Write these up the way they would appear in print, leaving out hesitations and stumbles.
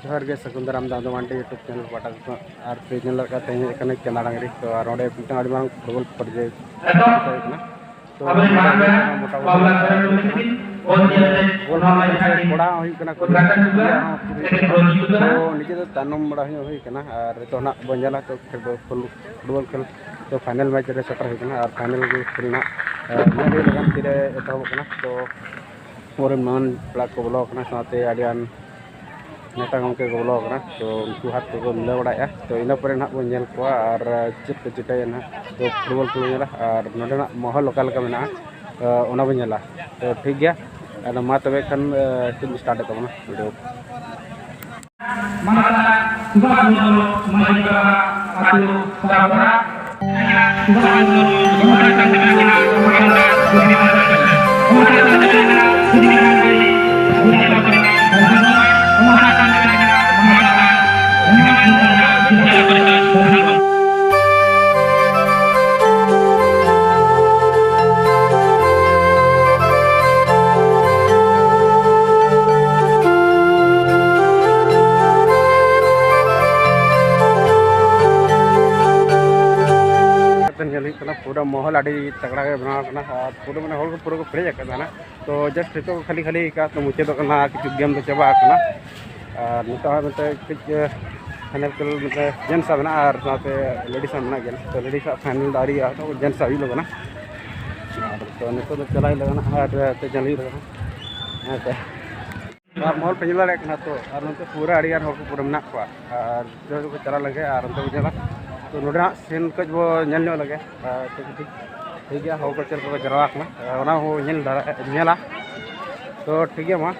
जोहार गे सकुंदराम दादो मांडी YouTube channel पाटा को और चैनल का तेज कने केना डांगरी तो और ओडे पिटा आडी मांग फुटबॉल परजे तो मोटा बॉल कोड़ा हुई कना को तो निजे तो तानम बड़ा हुई कना और तो ना बंजाला तो फुटबॉल खेल तो फाइनल मैच रे सेटर हुई कना और फाइनल को खेलना मेरे लगन तिरे एतो कना तो और मान प्ला को ब्लॉक ना साथे आडियान नेता गमके को ब्लॉक ना तो उनको हाथ को मिला बड़ा तो इन पर ना बन जेल को और चिट को चिटाय ना तो फुटबॉल को नेला और नोडना महल लोकल का मेना ओना बन जेला तो ठीक गया और मा तबे खन टीम स्टार्ट तो ना video mana sudah dulu menjaga satu sahabat sudah dulu memasang dengan पूरा माहौल आड़ी तगड़ा के बना पूरा मैंने हॉल को पूरा को फ्रेज ना तो जस्ट तो खाली खाली का तो मुझे तो करना कि गेम तो चाबा करना और नितो मतलब कुछ फाइनल के मतलब जेंट्स बना और साथे लेडीज बना गेल तो लेडीज फाइनल दारी आ तो जेंट्स अभी लोग ना तो नितो तो चलाई लगना और तो जल्दी लगना तो माहौल पे चला लेना तो और नते पूरा आड़ी यार को पूरा मना को और जो को चला लगे और नते चला तो नोडा सेन कज वो नेल नो लगे तो ठीक गया हो कल्चर को जरवा ना ओना हो नेला तो ठीक गया मा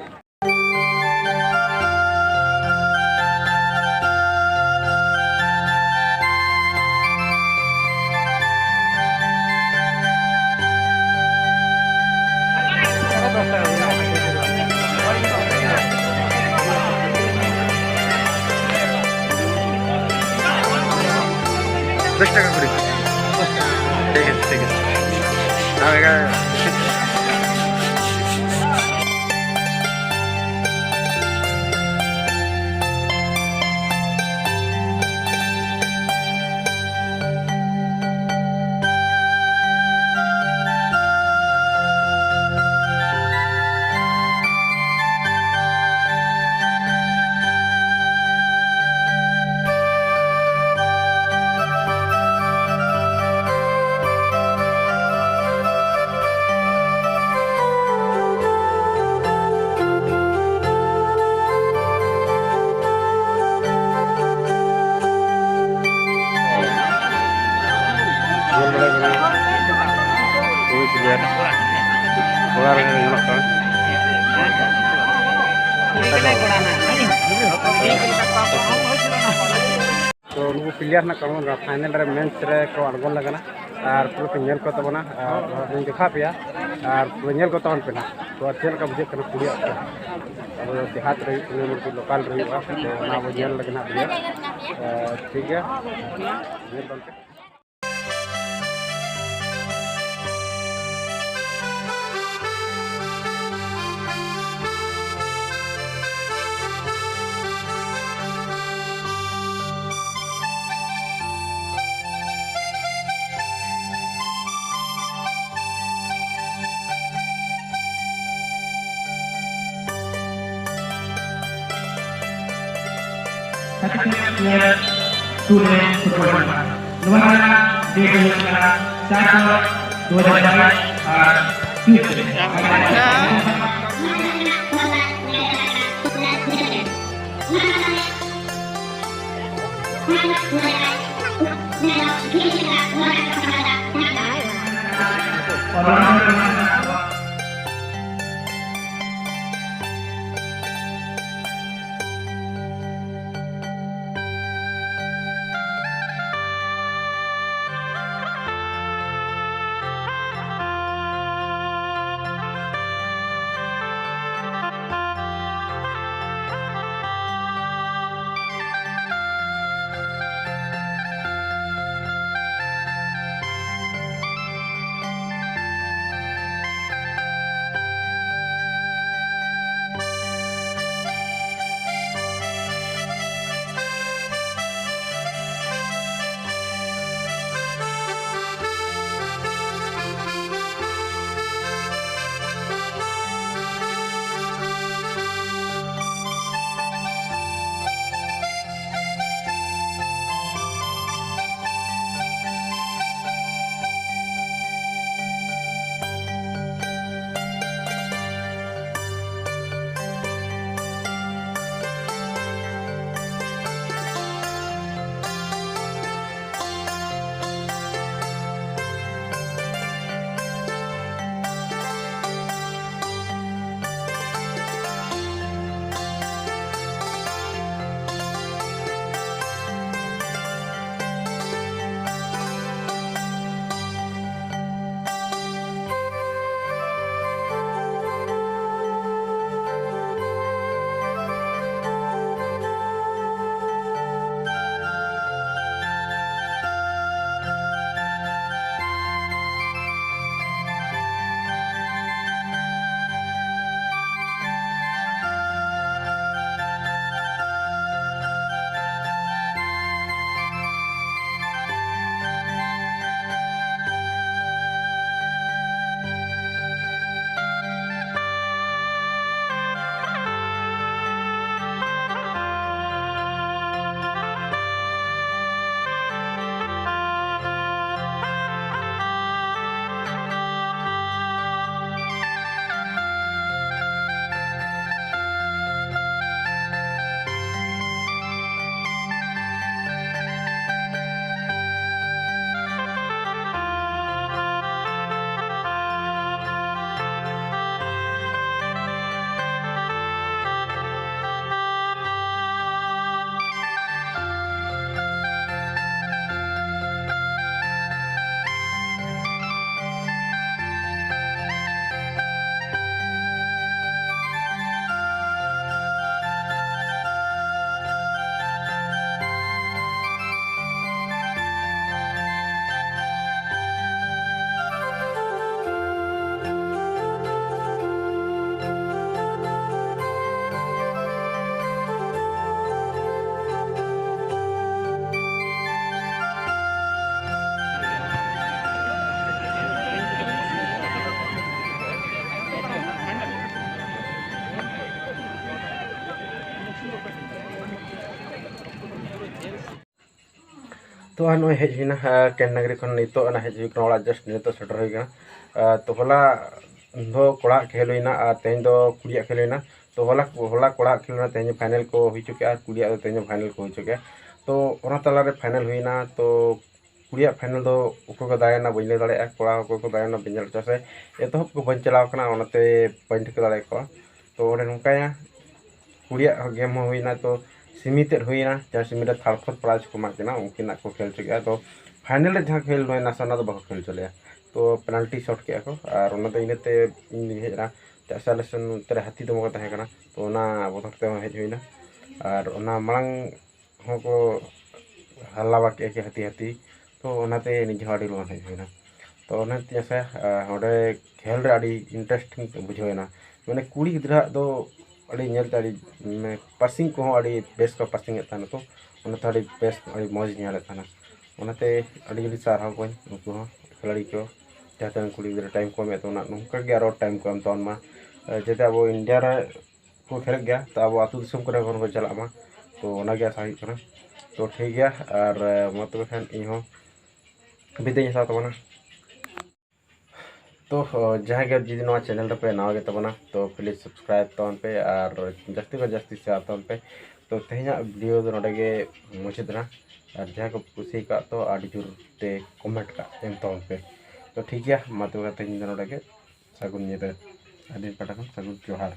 ठीक है आएगा तो उनको प्लेयर ना करो फाइनल रे मैच रे को अड़गोन लगना और पूरा नेल को तबना और देखा पिया और पूरा नेल को तबन पेना तो खेल का बुझे करना पूरी अब देहात रही मूर्ति लोकल रही तो ना वो नेल लगना ठीक है नेल बनते Satunya sudah football. Lumayan di dalam satu dua dapat तो नॉय हेज हुईना कैन नगरी खन नितो हेज हुई ओड़ा जस्ट नितो सेटर हुई तो होला दो कोड़ा खेल हुईना और तेज दो कुड़िया खेल हुईना तो होला होला कोड़ा खेल तेज फाइनल को हुई चुके और कुड़िया तेज फाइनल को हुई चुके तो तलारे फाइनल हुईना तो कुड़िया फाइनल दो उको को दायना बन ले दाड़े कोड़ा उको को दायना बिंजल चासे एतहब को बन चलाव कना ओनाते बन ठिक दाड़े को तो ओडे नोंकाया कुड़िया गेम हुईना तो सीमित हुईना जहाँ सीमित थर्ड फोर्थ प्राइज को मार्केना उनकिना को खेल चुके तो फाइनल जहाँ खेल हुई नासा तो बाको खेल चले तो पेनाल्टी शॉट के और इनते हेजना चालेसन तेरे हाथी दमो तहकना तो बदरते हेज हुईना और मांग को हल्ला बाके के हाथी हाथी तो निजे अड़ी लोन हेज हुईना तो से ओडे खेल रे इंटरेस्टिंग बुझेना मैंने कुड़ी गिद्रा दो अड़ी नेलते अड़ी पासिंग को अड़ी बेस को पासिंग एताना तो उनते अड़ी बेस अड़ी मौज नेलेताना उनते अड़ी अड़ी सारहाव को उनको खिलाड़ी को जहाँ कुड़ी गिद्रा टाइम को एमतो नोंका गे आरो टाइम को एमतो मा जेते अब इंडिया रे को खेल गया तो अब आतु दिसम करे को चला मा तो ओनागे आशा हुई कना तो ठीक गया और मा तबे खान इहो बिदाय हता तबना तो जहाँ के जुदी नवा चैनल पे नवा गे तबना तो प्लीज सब्सक्राइब तबन पे और जास्ती को जास्ती शेयर तबन पे तो तेहना वीडियो दो नोडे गे मुचादना और जहाँ को कुसी का तो आड़ी जोर ते कमेंट का एम तबन पे तो ठीक गया मा तबे तेहना नोडे गे सागुन निदा आदि पटाखन सागुन जोहार।